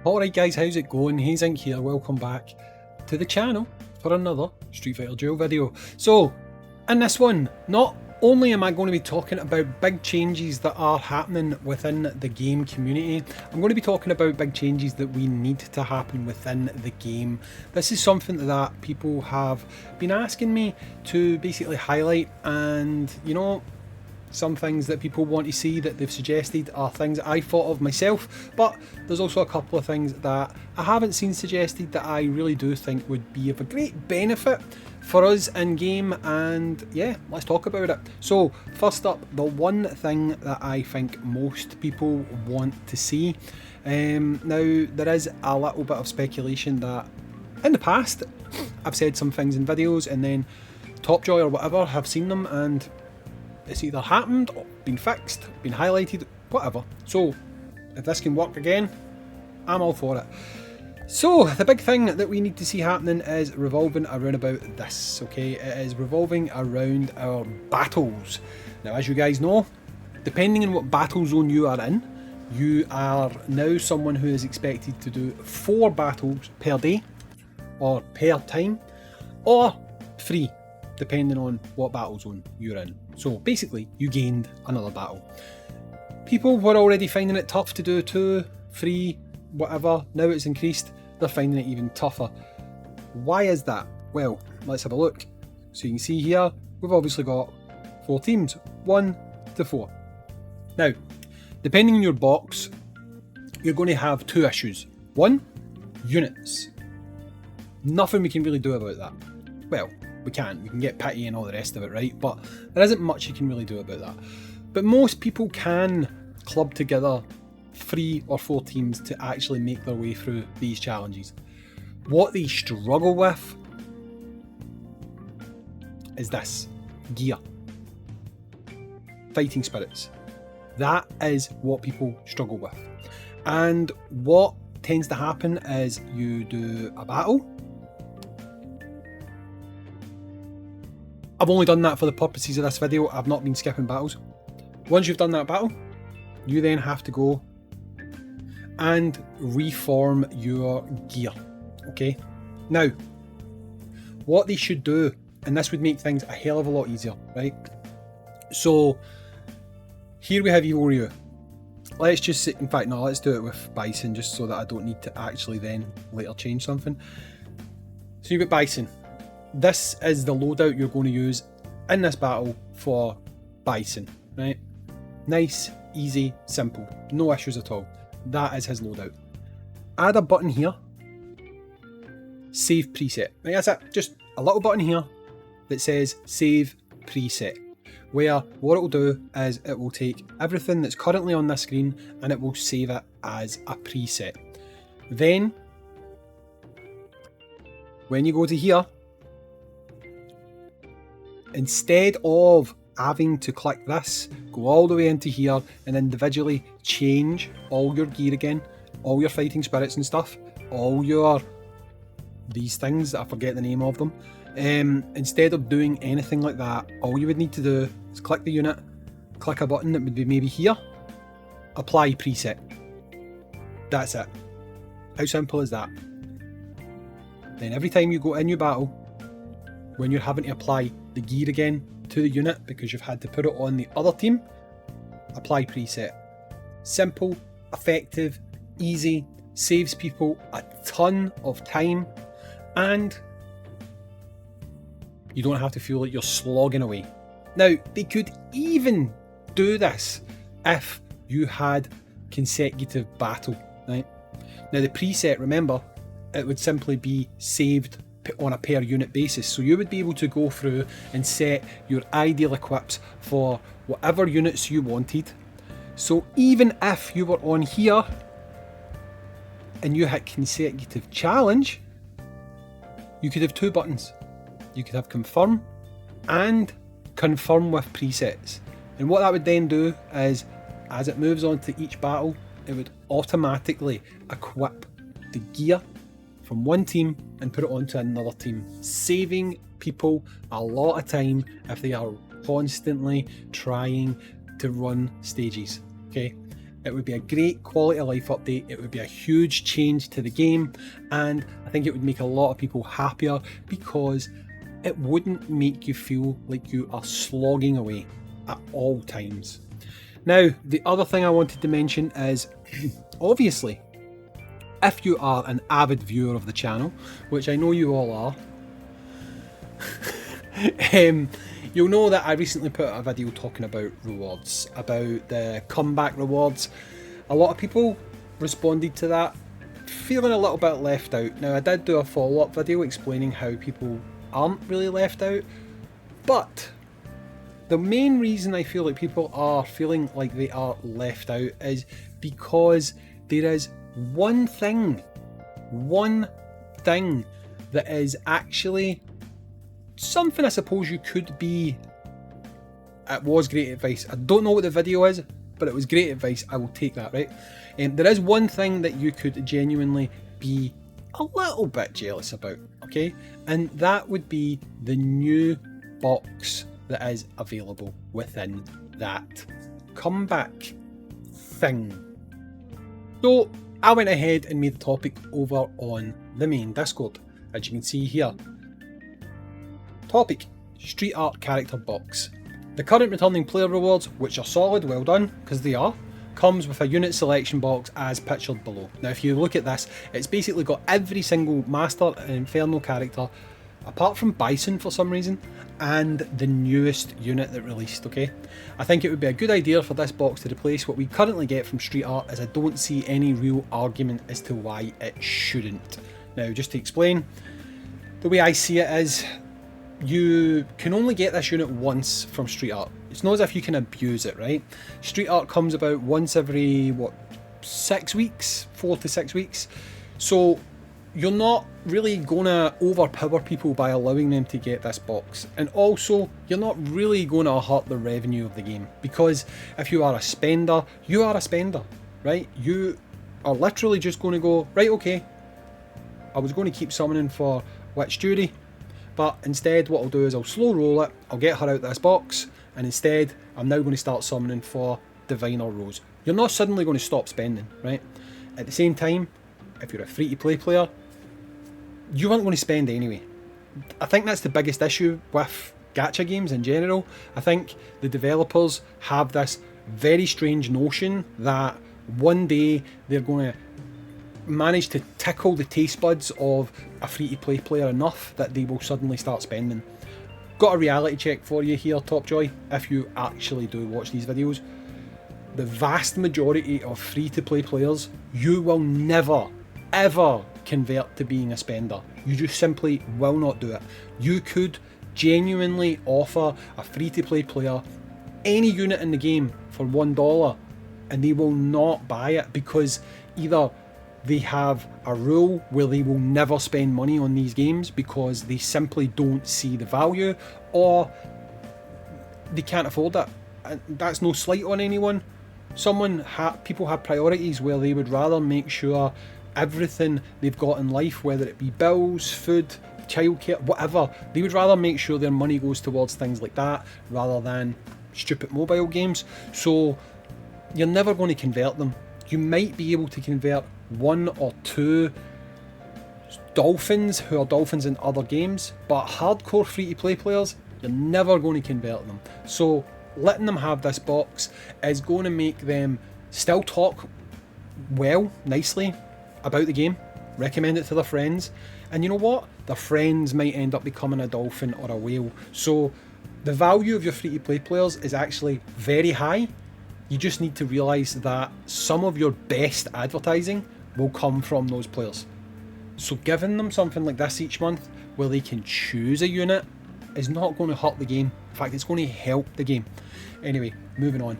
Alright guys, how's it going? Hayzink here, welcome back to the channel for another Street Fighter Duel video. So, in this one, not only am I going to be talking about big changes that are happening within the game community, I'm going to be talking about big changes that we need to happen within the game. This is something that people have been asking me to basically highlight, and you know, some things that people want to see that they've suggested are things I thought of myself, but there's also a couple of things that I haven't seen suggested that I really do think would be of a great benefit for us in game, and yeah, let's talk about it. So first up, the one thing that I think most people want to see. Now there is a little bit of speculation that in the past I've said some things in videos and then Topjoy or whatever have seen them and it's either happened, or been fixed, been highlighted, whatever. So if this can work again, I'm all for it. So the big thing that we need to see happening is revolving around about this, okay? It is revolving around our battles. Now, as you guys know, depending on what battle zone you are in, you are now someone who is expected to do 4 battles per day, or per time, or 3, depending on what battle zone you're in. So basically, you gained another battle. People were already finding it tough to do 2, 3, whatever. Now it's increased, they're finding it even tougher. Why is that? Well, let's have a look. So you can see here, we've obviously got 4 teams, 1 to 4. Now, depending on your box, you're going to have 2 issues. 1, units. Nothing we can really do about that. Well, we can get pity and all the rest of it, right? But there isn't much you can really do about that. But most people can club together 3 or 4 teams to actually make their way through these challenges. What they struggle with is this: gear, fighting spirits. That is what people struggle with. And what tends to happen is you do a battle. I've only done that for the purposes of this video. I've not been skipping battles. Once you've done that battle, you then have to go and reform your gear. Okay? Now, what they should do, and this would make things a hell of a lot easier, right? So, here we have Evil Ryu. Let's just sit, in fact, no, let's do it with Bison just so that I don't need to actually then later change something. So you've got Bison. This is the loadout you're going to use in this battle for Bison, right? Nice, easy, simple, no issues at all. That is his loadout. Add a button here, save preset. Right, that's it, just a little button here that says save preset, where what it will do is it will take everything that's currently on this screen and it will save it as a preset. Then, when you go to here, instead of having to click this, go all the way into here and individually change all your gear again, all your fighting spirits and stuff, all your these things that I forget the name of them. Instead of doing anything like that, all you would need to do is click the unit, click a button that would be maybe here, apply preset. That's it. How simple is that? Then every time you go in your battle, when you're having to apply the gear again to the unit because you've had to put it on the other team, apply preset. Simple, effective, easy, saves people a ton of time, and you don't have to feel like you're slogging away. Now, they could even do this if you had consecutive battle, right? Now the preset, remember, it would simply be saved on a per unit basis, so you would be able to go through and set your ideal equips for whatever units you wanted. So even if you were on here and you had consecutive challenge, you could have 2 buttons. You could have confirm and confirm with presets, and what that would then do is, as it moves on to each battle, it would automatically equip the gear from one team and put it onto another team, saving people a lot of time if they are constantly trying to run stages. Okay, It would be a great quality of life update. It would be a huge change to the game, and I think it would make a lot of people happier because it wouldn't make you feel like you are slogging away at all times. Now, the other thing I wanted to mention is, obviously, if you are an avid viewer of the channel, which I know you all are, you'll know that I recently put out a video talking about rewards, about the comeback rewards. A lot of people responded to that feeling a little bit left out. Now, I did do a follow-up video explaining how people aren't really left out, but the main reason I feel like people are feeling like they are left out is because there is one thing that is actually something I suppose you could be. It was great advice. I don't know what the video is, but it was great advice. I will take that, right? There is one thing that you could genuinely be a little bit jealous about, okay? And that would be the new box that is available within that comeback thing. So I went ahead and made the topic over on the main Discord, as you can see here. Topic: Street Art Character Box. The current returning player rewards, which are solid, well done, because they are, comes with a unit selection box as pictured below. Now if you look at this, it's basically got every single Master and Inferno character, apart from Bison for some reason, and the newest unit that released, okay? I think it would be a good idea for this box to replace what we currently get from Street Art, as I don't see any real argument as to why it shouldn't. Now just to explain, the way I see it is, you can only get this unit once from Street Art. It's not as if you can abuse it, right? Street Art comes about once every, 6 weeks? 4 to 6 weeks. So you're not really gonna overpower people by allowing them to get this box. And also, you're not really gonna hurt the revenue of the game. Because if you are a spender, you are a spender, right? You are literally just gonna go, right, okay, I was going to keep summoning for Witch Judy, but instead what I'll do is I'll slow roll it, I'll get her out of this box, and instead I'm now going to start summoning for Diviner Rose. You're not suddenly going to stop spending, right? At the same time, if you're a free-to-play player, you aren't going to spend anyway. I think that's the biggest issue with gacha games in general. I think the developers have this very strange notion that one day they're going to manage to tickle the taste buds of a free-to-play player enough that they will suddenly start spending. Got a reality check for you here, Topjoy, if you actually do watch these videos. The vast majority of free-to-play players, you will never, ever convert to being a spender. You just simply will not do it. You could genuinely offer a free-to-play player any unit in the game for $1 and they will not buy it because either they have a rule where they will never spend money on these games because they simply don't see the value, or they can't afford it. And that's no slight on anyone. People have priorities where they would rather make sure everything they've got in life, whether it be bills, food, childcare, whatever, they would rather make sure their money goes towards things like that rather than stupid mobile games. So you're never going to convert them. You might be able to convert 1 or 2 dolphins who are dolphins in other games, but hardcore free-to-play players, you're never going to convert them. So letting them have this box is going to make them still talk nicely about the game, recommend it to their friends, and you know what? Their friends might end up becoming a dolphin or a whale. So the value of your free-to-play players is actually very high. You just need to realise that some of your best advertising will come from those players. So giving them something like this each month where they can choose a unit is not going to hurt the game. In fact, it's going to help the game. Anyway, moving on.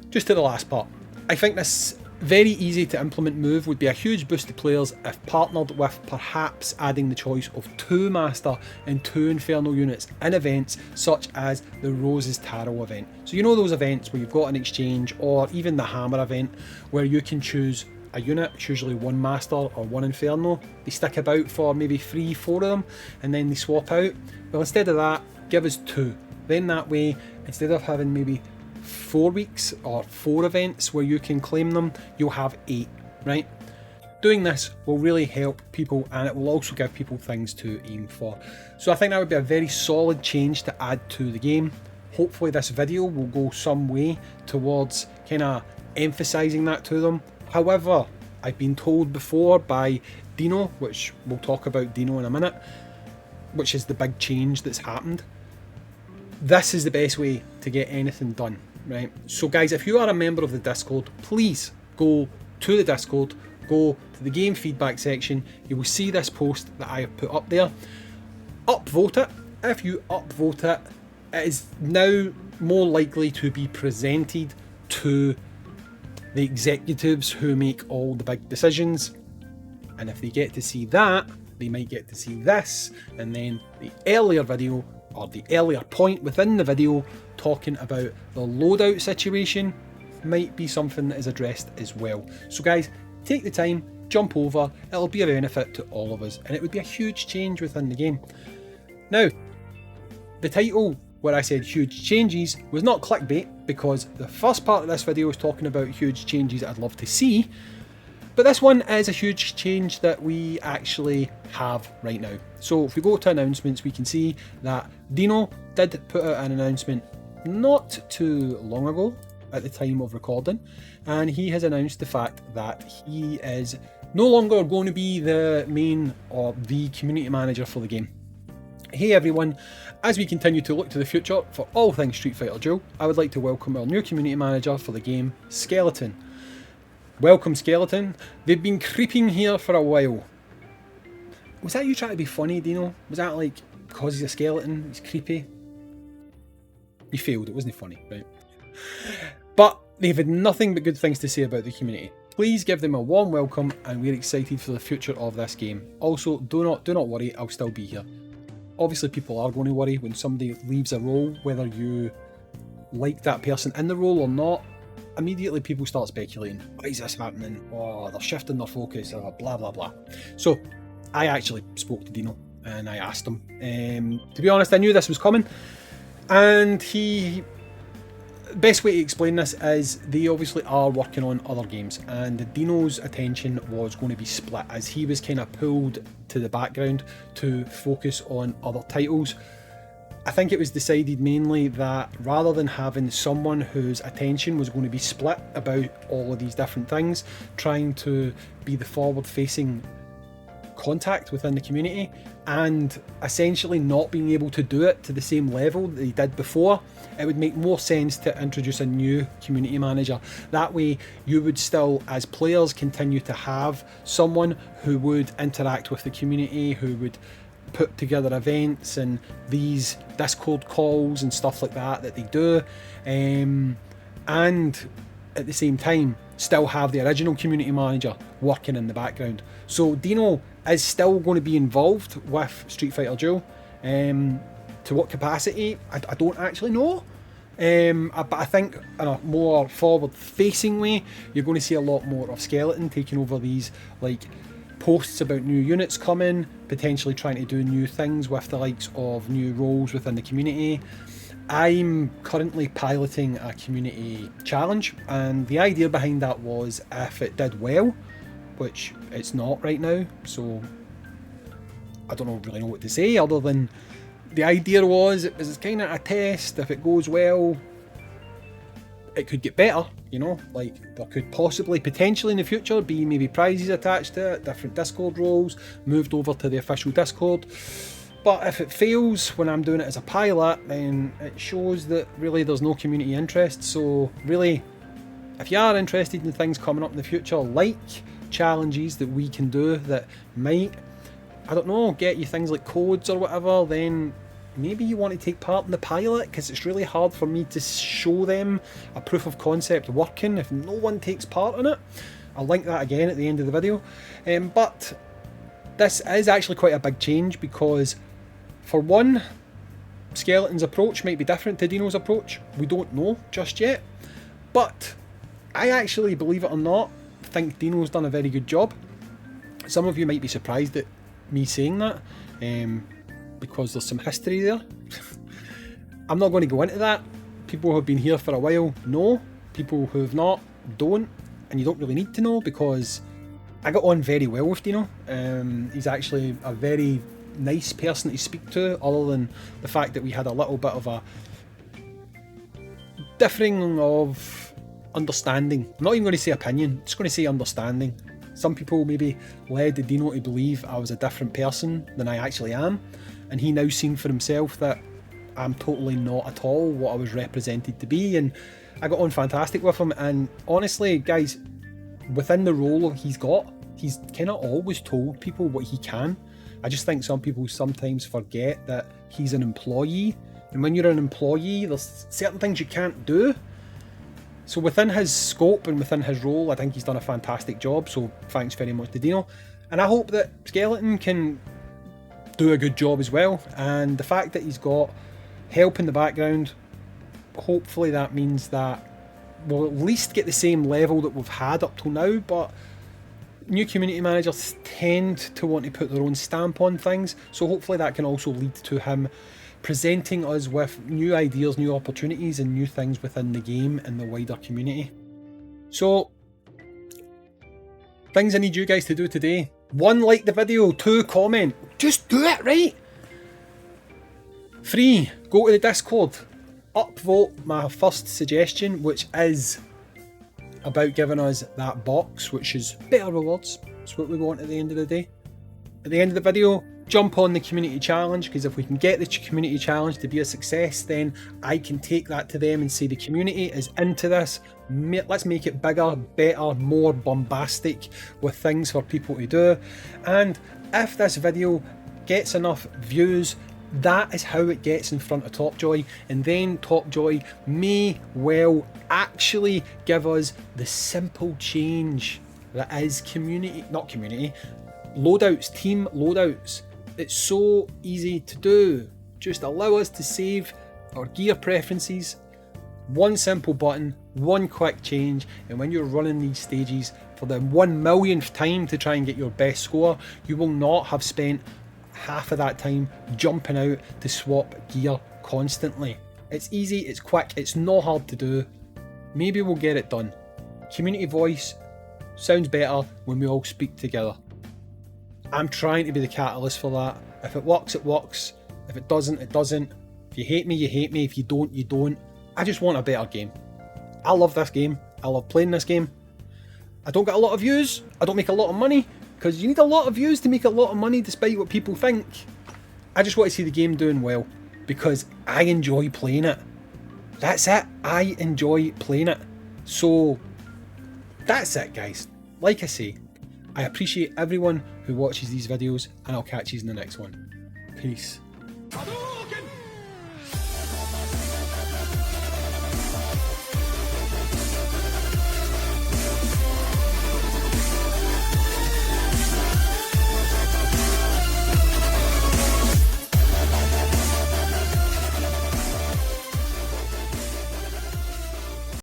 Just to the last part. I think this very easy to implement move would be a huge boost to players if partnered with perhaps adding the choice of 2 Master and 2 Inferno units in events such as the Rose's Tarot event. So you know those events where you've got an exchange, or even the Hammer event where you can choose a unit, it's usually 1 Master or 1 Inferno. They stick about for maybe 3-4 of them and then they swap out. Well, instead of that, give us 2. Then that way, instead of having maybe 4 weeks or 4 events where you can claim them, you'll have 8, right? Doing this will really help people, and it will also give people things to aim for. So I think that would be a very solid change to add to the game. Hopefully this video will go some way towards kind of emphasising that to them. However, I've been told before by Dino, which we'll talk about Dino in a minute, which is the big change that's happened. This is the best way to get anything done, right? So guys, if you are a member of the Discord, please go to the Discord, go to the game feedback section. You will see this post that I have put up there. Upvote it. If you upvote it, it is now more likely to be presented to the executives who make all the big decisions. And if they get to see that, they might get to see this, and then the earlier video, or the earlier point within the video talking about the loadout situation, might be something that is addressed as well. So guys, take the time, jump over, it'll be a benefit to all of us, and it would be a huge change within the game. Now, the title where I said huge changes was not clickbait, because the first part of this video is talking about huge changes I'd love to see, but this one is a huge change that we actually have right now. So if we go to announcements, we can see that Dino did put out an announcement not too long ago at the time of recording, and he has announced the fact that he is no longer going to be the main or the community manager for the game. Hey everyone, as we continue to look to the future for all things Street Fighter Duel, I would like to welcome our new community manager for the game, Skeleton. Welcome Skeleton, they've been creeping here for a while. Was that you trying to be funny, Dino? Was that like, because he's a skeleton, he's creepy? You failed, it wasn't funny, right? But they've had nothing but good things to say about the community. Please give them a warm welcome, and we're excited for the future of this game. Also, do not worry, I'll still be here. Obviously people are going to worry when somebody leaves a role, whether you like that person in the role or not. Immediately people start speculating, why is this happening? Oh, they're shifting their focus, or blah blah blah. So I actually spoke to Dino and I asked him. To be honest, I knew this was coming, and best way to explain this is they obviously are working on other games, and Dino's attention was going to be split as he was kind of pulled to the background to focus on other titles. I think it was decided mainly that rather than having someone whose attention was going to be split about all of these different things, trying to be the forward-facing contact within the community and essentially not being able to do it to the same level that they did before, it would make more sense to introduce a new community manager. That way you would still, as players, continue to have someone who would interact with the community, who would put together events and these Discord calls and stuff like that they do, and at the same time still have the original community manager working in the background. So Dino is still going to be involved with Street Fighter Duel. To what capacity, I don't actually know. But I think in a more forward-facing way, you're going to see a lot more of Skeleton taking over these like posts about new units coming, potentially trying to do new things with the likes of new roles within the community. I'm currently piloting a community challenge, and the idea behind that was if it did well, which it's not right now, so I don't really know what to say other than the idea was it was kind of a test. If it goes well, it could get better, you know, like there could possibly potentially in the future be maybe prizes attached to it, different Discord roles moved over to the official Discord. But if it fails when I'm doing it as a pilot, then it shows that really there's no community interest. So really, if you are interested in things coming up in the future, like challenges that we can do that might, I don't know, get you things like codes or whatever, then maybe you want to take part in the pilot, because it's really hard for me to show them a proof of concept working if no one takes part in it. I'll link that again at the end of the video. But this is actually quite a big change because, for one, Skeleton's approach might be different to Dino's approach. We don't know just yet. But I actually, believe it or not, think Dino's done a very good job. Some of you might be surprised at me saying that, because there's some history there. I'm not going to go into that, people who have been here for a while know, people who have not don't, and you don't really need to know, because I got on very well with Dino. He's actually a very nice person to speak to, other than the fact that we had a little bit of a differing of understanding. I'm not even going to say opinion, I'm just going to say understanding. Some people maybe led Dino to believe I was a different person than I actually am, and he now seen for himself that I'm totally not at all what I was represented to be, and I got on fantastic with him. And honestly, guys, within the role he's got, he's kind of always told people what he can. I just think some people sometimes forget that he's an employee, and when you're an employee, there's certain things you can't do. So within his scope and within his role, I think he's done a fantastic job, so thanks very much to Dino. And I hope that Skeleton can do a good job as well, and the fact that he's got help in the background, hopefully that means that we'll at least get the same level that we've had up till now. But new community managers tend to want to put their own stamp on things, so hopefully that can also lead to him presenting us with new ideas, new opportunities and new things within the game and the wider community. So, things I need you guys to do today: 1, like the video; 2, comment. Just do it, right? 3, go to the Discord, upvote my first suggestion, which is about giving us that box, which is better rewards. That's what we want at the end of the day. At the end of the video, jump on the community challenge, because if we can get the community challenge to be a success, then I can take that to them and say the community is into this. Let's make it bigger, better, more bombastic with things for people to do. And if this video gets enough views, that is how it gets in front of Topjoy, and then Topjoy may well actually give us the simple change that is loadouts, team loadouts. It's so easy to do. Just allow us to save our gear preferences. One simple button, one quick change, and when you're running these stages for the 1 millionth time to try and get your best score, you will not have spent half of that time jumping out to swap gear constantly. It's easy, it's quick, it's not hard to do. Maybe we'll get it done. Community voice sounds better when we all speak together. I'm trying to be the catalyst for that. If it works, it works. If it doesn't, it doesn't. If you hate me, you hate me. If you don't, you don't. I just want a better game. I love this game. I love playing this game. I don't get a lot of views. I don't make a lot of money, because you need a lot of views to make a lot of money despite what people think. I just want to see the game doing well, because I enjoy playing it. That's it. I enjoy playing it. So that's it, guys. Like I say, I appreciate everyone who watches these videos, and I'll catch you in the next one. Peace.